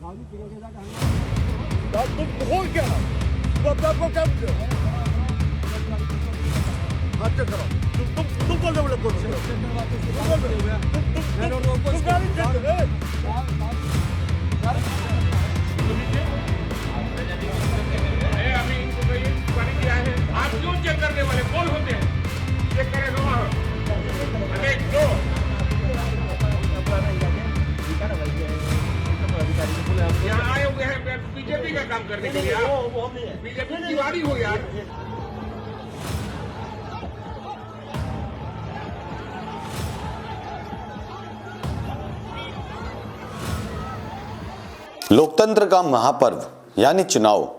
हो क्या आपको क्या हाथ चेक करो। तुम कौन से बोले कौन से आप क्यों चेक करने वाले कौन होते हैं? चेक करेगा वहाँ यहाँ आए हुए हैं बीजेपी का काम करने के लिए। बीजेपी दीवारी हो यार। लोकतंत्र का महापर्व यानी चुनाव,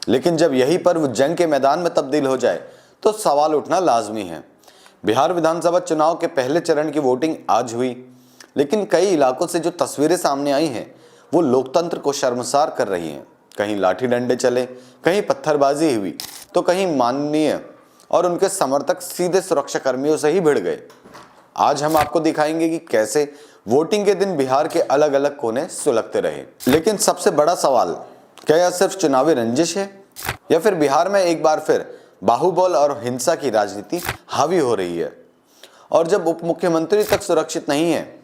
लेकिन जब यही पर्व जंग के मैदान में तब्दील हो जाए तो सवाल उठना लाजमी है। बिहार विधानसभा चुनाव के पहले चरण की वोटिंग आज हुई, लेकिन कई इलाकों से जो तस्वीरें सामने आई हैं वो लोकतंत्र को शर्मसार कर रही हैं। कहीं लाठी डंडे चले, कहीं पत्थरबाजी हुई, तो कहीं माननीय और उनके समर्थक सीधे सुरक्षा कर्मियों से ही भिड़ गए। आज हम आपको दिखाएंगे कि कैसे वोटिंग के दिन बिहार के अलग अलग कोने सुलगते रहे। लेकिन सबसे बड़ा सवाल, क्या यह सिर्फ चुनावी रंजिश है या फिर बिहार में एक बार फिर बाहुबल और हिंसा की राजनीति हावी हो रही है? और जब उप मुख्यमंत्री तक सुरक्षित नहीं है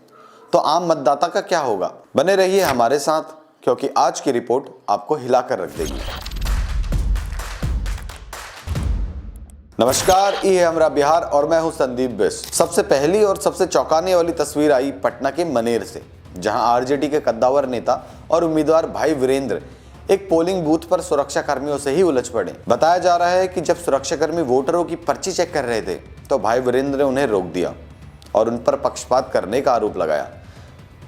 तो आम मतदाता का क्या होगा? बने रहिए हमारे साथ, क्योंकि आज की रिपोर्ट आपको हिलाकर रख देगी। नमस्कार, ये है हमारा बिहार और मैं हूं संदीप बिष्ट। सबसे पहली और सबसे चौंकाने वाली तस्वीर आई पटना के मनेर से, जहां आरजेडी के कद्दावर नेता और उम्मीदवार भाई वीरेंद्र एक पोलिंग बूथ पर सुरक्षा कर्मियों से ही उलझ पड़े। बताया जा रहा है कि जब सुरक्षाकर्मी वोटरों की पर्ची चेक कर रहे थे तो भाई वीरेंद्र ने उन्हें रोक दिया और उन पर पक्षपात करने का आरोप लगाया।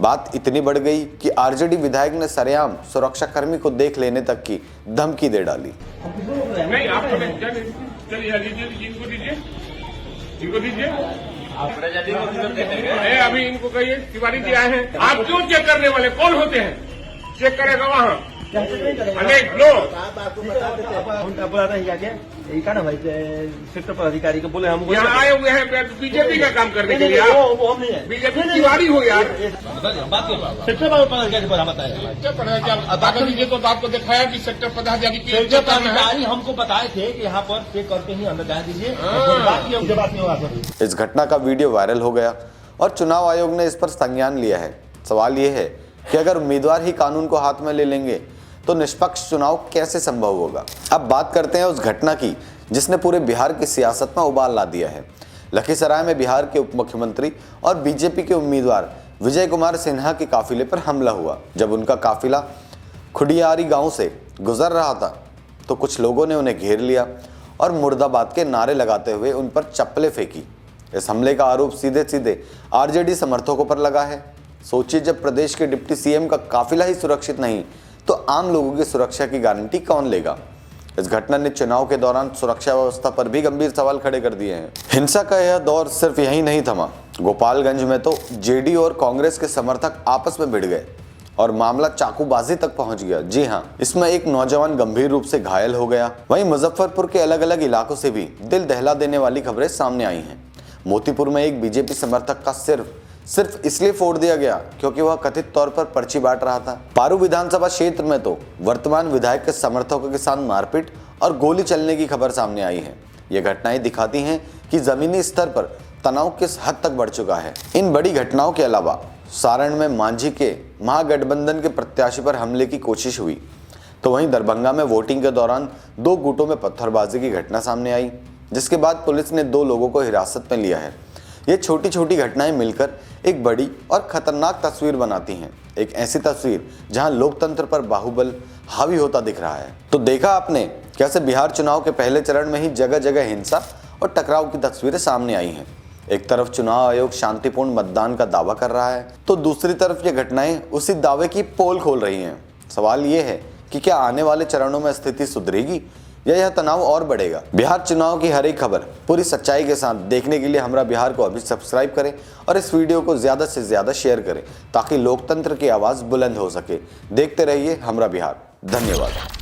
बात इतनी बढ़ गई कि आरजेडी विधायक ने सरेआम सुरक्षाकर्मी को देख लेने तक की धमकी दे डाली। नहीं, आप चलिए इनको दीजिए। अभी इनको कहिए तिवारी जी आए हैं। आप क्यों चेक करने वाले कौन होते हैं? चेक करेगा वहाँ सेक्टर पदाधिकारी को बोले हम यहाँ आए हुए हैं बीजेपी का काम करने के लिए। बीजेपी दीवारी हो यार। सेक्टर पदाधिकारी बता दीजिए तो आपको दिखाया कि सेक्टर पदाधिकारी हमको बताए थे कि यहाँ पर चेक करके ही अंदर जाने दीजिए। बात नहीं होगा। इस घटना का वीडियो वायरल हो गया और चुनाव आयोग ने इस पर संज्ञान लिया है। सवाल यह है कि अगर उम्मीदवार ही कानून को हाथ में ले लेंगे तो निष्पक्ष चुनाव कैसे संभव होगा? अब बात करते हैं उस घटना की जिसने पूरे बिहार की सियासत में उबाल ला दिया है। लखीसराय में बिहार के उप मुख्यमंत्री और बीजेपी के उम्मीदवार विजय कुमार सिन्हा के काफिले पर हमला हुआ। जब उनका काफिला खुडियारी गांव से गुजर रहा था तो कुछ लोगों ने उन्हें घेर लिया और मुर्दाबाद के नारे लगाते हुए उन पर चप्पलें फेंकी। इस हमले का आरोप सीधे सीधे आरजेडी समर्थकों पर लगा है। सोचिए, जब प्रदेश के डिप्टी सीएम का काफिला ही सुरक्षित नहीं तो आम लोगों की सुरक्षा की गारंटी कौन लेगा? इस घटना ने चुनाव के दौरान सुरक्षा व्यवस्था पर भी गंभीर सवाल खड़े कर दिए हैं। हिंसा का यह दौर सिर्फ यही नहीं थमा। गोपालगंज में तो जेडी और कांग्रेस के समर्थक आपस में भिड़ गए और मामला चाकूबाजी तक पहुंच गया। जी हां, इसमें एक नौजवान गंभीर रूप से घायल हो गया। वहीं मुजफ्फरपुर के अलग अलग इलाकों से भी दिल दहला देने वाली खबरें सामने आई हैं। मोतीपुर में एक बीजेपी समर्थक का सिर्फ इसलिए फोड़ दिया गया क्योंकि वह कथित तौर पर पर्ची बांट रहा था। पारू विधानसभा क्षेत्र में तो वर्तमान विधायक के समर्थकों के साथ मारपीट और गोली चलने की खबर सामने आई है। ये घटनाएं दिखाती हैं कि जमीनी स्तर पर तनाव किस हद तक बढ़ चुका है। इन बड़ी घटनाओं के अलावा सारण में मांझी के महागठबंधन के प्रत्याशी पर हमले की कोशिश हुई, तो वहीं दरभंगा में वोटिंग के दौरान 2 गुटों में पत्थरबाजी की घटना सामने आई, जिसके बाद पुलिस ने 2 लोगों को हिरासत में लिया है। ये छोटी छोटी घटनाएं मिलकर एक बड़ी और खतरनाक तस्वीर बनाती हैं, एक ऐसी तस्वीर जहां लोकतंत्र पर बाहुबल हावी होता दिख रहा है। तो देखा आपने कैसे बिहार चुनाव के पहले चरण में ही जगह जगह हिंसा और टकराव की तस्वीरें सामने आई हैं। एक तरफ चुनाव आयोग शांतिपूर्ण मतदान का दावा कर रहा है तो दूसरी तरफ ये घटनाएं उसी दावे की पोल खोल रही हैं। सवाल ये है कि क्या आने वाले चरणों में स्थिति सुधरेगी या यह तनाव और बढ़ेगा? बिहार चुनाव की हर एक खबर पूरी सच्चाई के साथ देखने के लिए हमारा बिहार को अभी सब्सक्राइब करें और इस वीडियो को ज्यादा से ज्यादा शेयर करें ताकि लोकतंत्र की आवाज बुलंद हो सके। देखते रहिए हमारा बिहार। धन्यवाद।